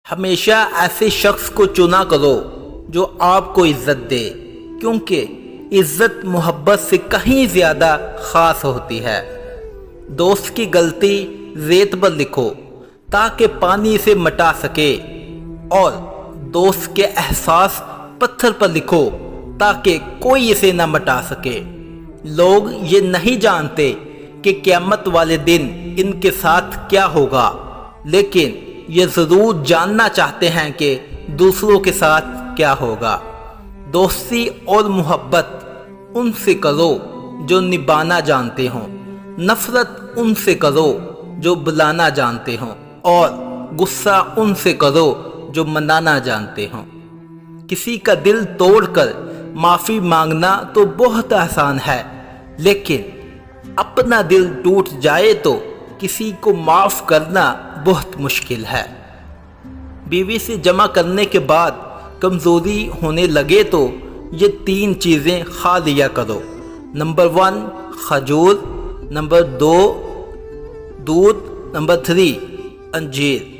ہمیشہ ایسے شخص کو چنا کرو جو آپ کو عزت دے، کیونکہ عزت محبت سے کہیں زیادہ خاص ہوتی ہے۔ دوست کی غلطی ریت پر لکھو تاکہ پانی اسے مٹا سکے، اور دوست کے احساس پتھر پر لکھو تاکہ کوئی اسے نہ مٹا سکے۔ لوگ یہ نہیں جانتے کہ قیامت والے دن ان کے ساتھ کیا ہوگا، لیکن یہ ضرور جاننا چاہتے ہیں کہ دوسروں کے ساتھ کیا ہوگا۔ دوستی اور محبت ان سے کرو جو نبھانا جانتے ہوں، نفرت ان سے کرو جو بلانا جانتے ہوں، اور غصہ ان سے کرو جو منانا جانتے ہوں۔ کسی کا دل توڑ کر معافی مانگنا تو بہت آسان ہے، لیکن اپنا دل ٹوٹ جائے تو کسی کو معاف کرنا بہت مشکل ہے۔ بیوی سے جمع کرنے کے بعد کمزوری ہونے لگے تو یہ 3 چیزیں کھا لیا کرو۔ نمبر 1 کھجور، نمبر 2 دودھ، نمبر 3 انجیر۔